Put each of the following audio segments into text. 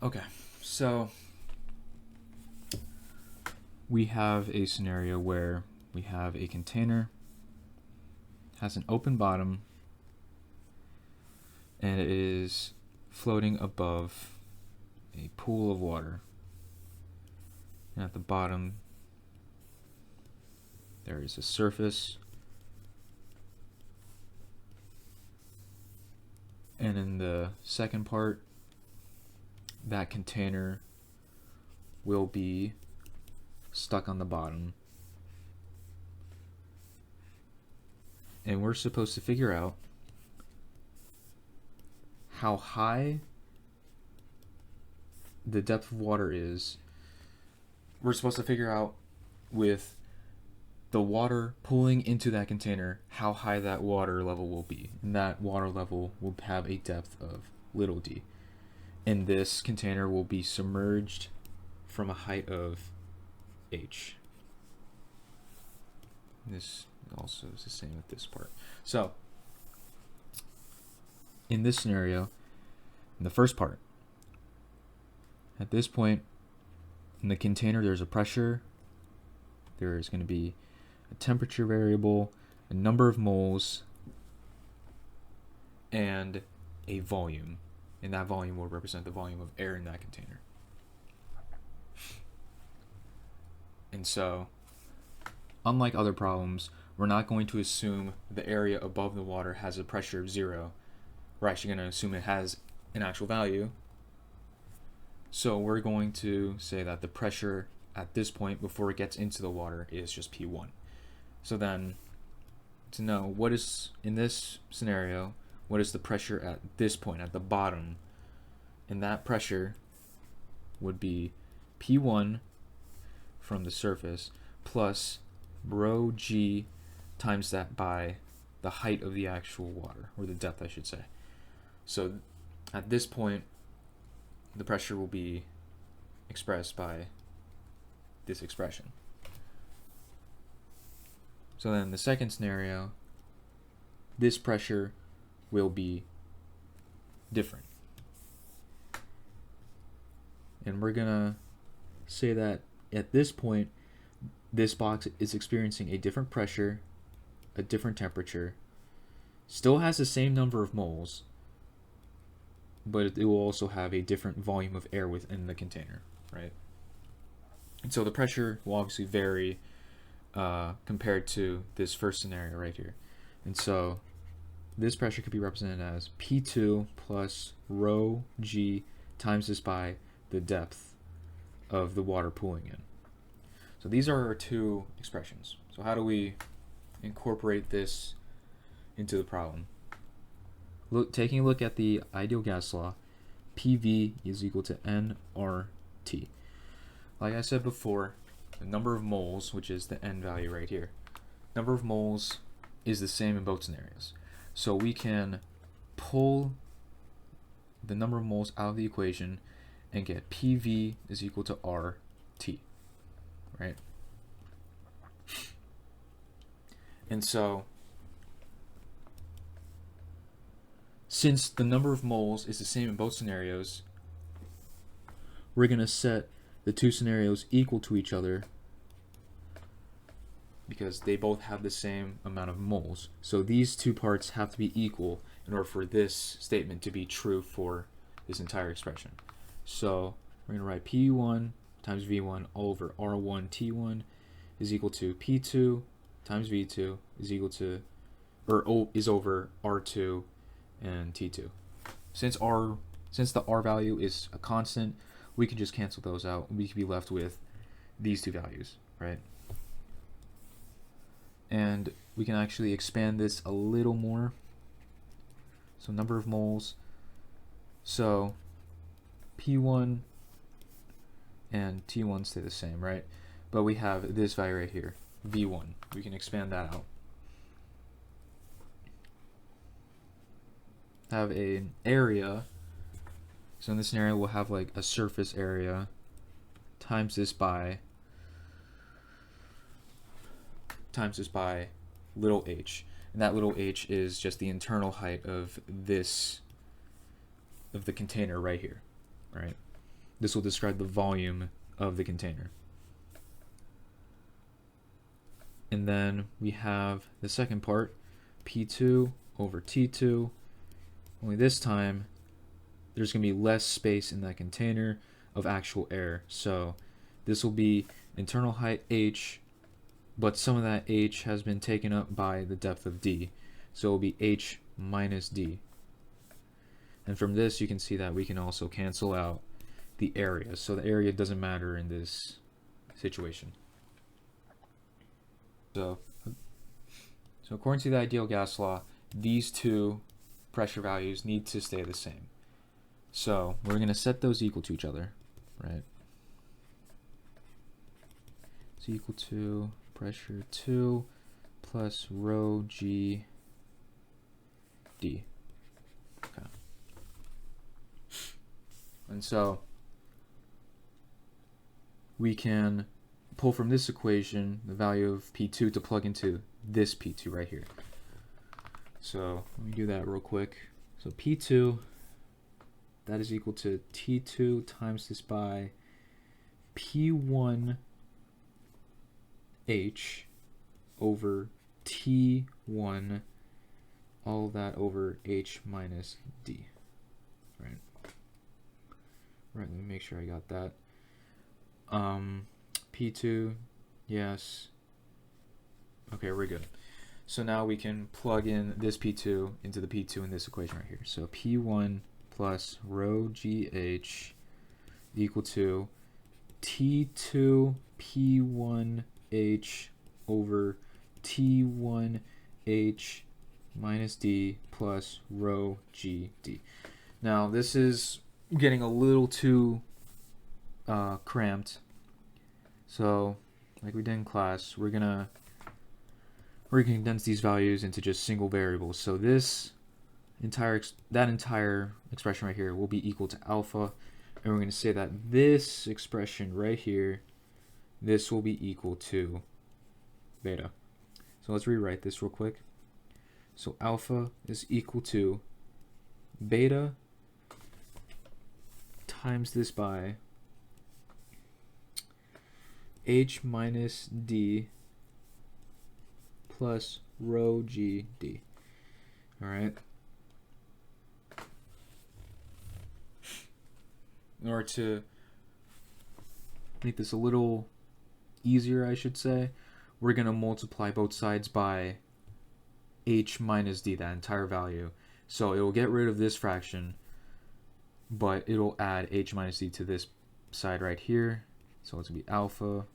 Okay, so we have a scenario where we have a container, has an open bottom, and it is floating above a pool of water. And at the bottom, there is a surface. And in the second part, that container will be stuck on the bottom. And we're supposed to figure out how high the depth of water is. We're supposed to figure out with the water pooling into that container how high that water level will be. And that water level will have a depth of little d. And this container will be submerged from a height of h. This also is the same with this part. So, in this scenario, in the first part, at this point in the container there's a pressure, there is going to be a temperature variable, a number of moles, and a volume. And that volume will represent the volume of air in that container. And so, unlike other problems, we're not going to assume the area above the water has a pressure of 0. We're actually going to assume it has an actual value. So we're going to say that the pressure at this point before it gets into the water is just P1. So then, to know what is, in this scenario, what is the pressure at this point, at the bottom, and that pressure would be P1 from the surface plus rho g times that by the height of the actual water, or the depth I should say. So at this point, the pressure will be expressed by this expression. So then in the second scenario, this pressure will be different. And we're gonna say that at this point, this box is experiencing a different pressure, a different temperature, still has the same number of moles, but it will also have a different volume of air within the container, right? And so the pressure will obviously vary compared to this first scenario right here. And so this pressure could be represented as P2 plus rho g times this by the depth of the water pooling in. So these are our two expressions. So how do we incorporate this into the problem? Taking a look at the ideal gas law, PV is equal to nRT. Like I said before, the number of moles, which is the n value right here, number of moles is the same in both scenarios. So we can pull the number of moles out of the equation and get PV is equal to RT, right? And so, since the number of moles is the same in both scenarios, we're going to set the two scenarios equal to each other because they both have the same amount of moles. So these two parts have to be equal in order for this statement to be true for this entire expression. So we're going to write P1 times V1 all over R1 T1 is equal to P2 times V2 is equal to, or O is over R2 and T2. Since the R value is a constant, we can just cancel those out. We can be left with these two values, right? And we can actually expand this a little more. So number of moles. So P1 and T1 stay the same, right? But we have this value right here, V1. We can expand that out. Have an area. So in this scenario, we'll have like a surface area times this by little h. And that little h is just the internal height of the container right here, right? this will describe the volume of the container. And then we have the second part, P2 over T2, only this time there's going to be less space in that container of actual air. So this will be internal height h, but some of that h has been taken up by the depth of d. So it will be h minus d. And from this you can see that we can also cancel out the area. So the area doesn't matter in this situation. So according to the ideal gas law, these two pressure values need to stay the same. So we're going to set those equal to each other, right? It's equal to pressure 2 plus rho g d. Okay. And so we can pull from this equation the value of P2 to plug into this P2 right here. So let me do that real quick. So P2, that is equal to T2 times this by P1 H over T1, all of that over H minus D. Right. Right, let me make sure I got that. P2, yes. Okay, we're good. So now we can plug in this P2 into the P2 in this equation right here. So P1 plus rho GH equal to T2 P1H over T1H minus D plus rho GD. Now this is getting a little too cramped. So like we did in class, we're gonna condense these values into just single variables. So this that entire expression right here will be equal to alpha, and we're going to say that this expression right here, this will be equal to beta. So let's rewrite this real quick. So alpha is equal to beta times this by H minus D plus rho g d. All right. In order to make this a little easier, I should say, we're going to multiply both sides by H minus D, that entire value. So it will get rid of this fraction, but it'll add H minus D to this side right here. So it's going to be alpha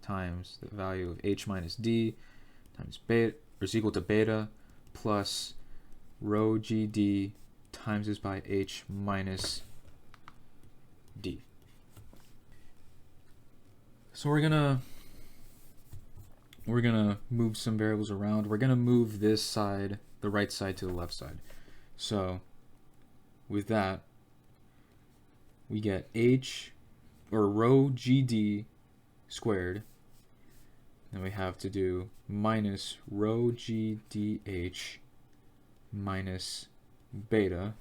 times the value of H minus D times beta, or is equal to beta, plus rho GD times this by H minus D. So we're gonna move some variables around. We're gonna move this side, the right side, to the left side. So with that, we get H, or rho GD squared. Then we have to do minus rho GDH minus beta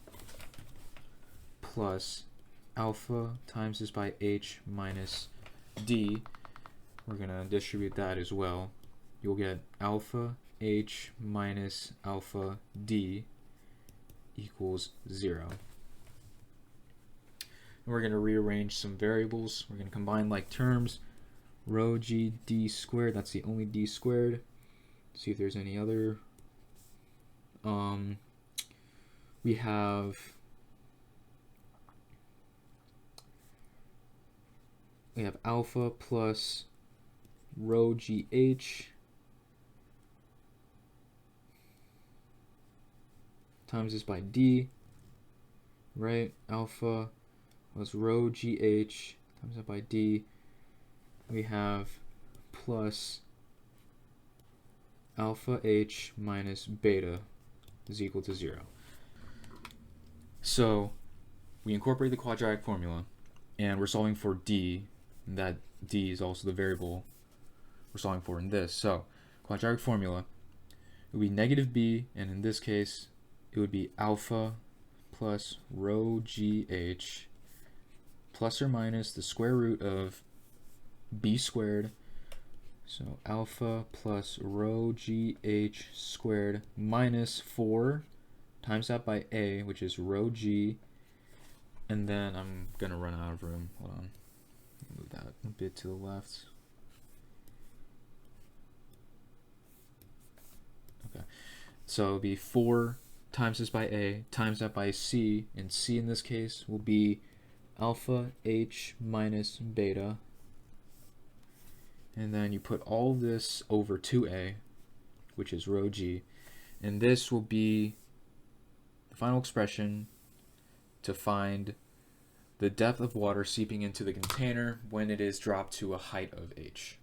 plus alpha times this by H minus D. We're going to distribute that as well. You'll get alpha H minus alpha D equals 0. And we're going to rearrange some variables. We're going to combine like terms. Rho g d squared, that's the only d squared. See if there's any other. We have alpha plus rho gh times this by d, right? Alpha plus rho gh times that by d. We have plus alpha h minus beta is equal to 0. So we incorporate the quadratic formula, and we're solving for d, and that d is also the variable we're solving for in this. So quadratic formula, it would be negative b, and in this case it would be alpha plus rho gh plus or minus the square root of b squared. So alpha plus rho gh squared minus 4 times that by a, which is rho g. And then I'm going to run out of room. Hold on. Move that a bit to the left. Okay. So it'll be 4 times this by a times that by c, and c in this case will be alpha h minus beta. And then you put all this over 2a, which is rho g, and this will be the final expression to find the depth of water seeping into the container when it is dropped to a height of h.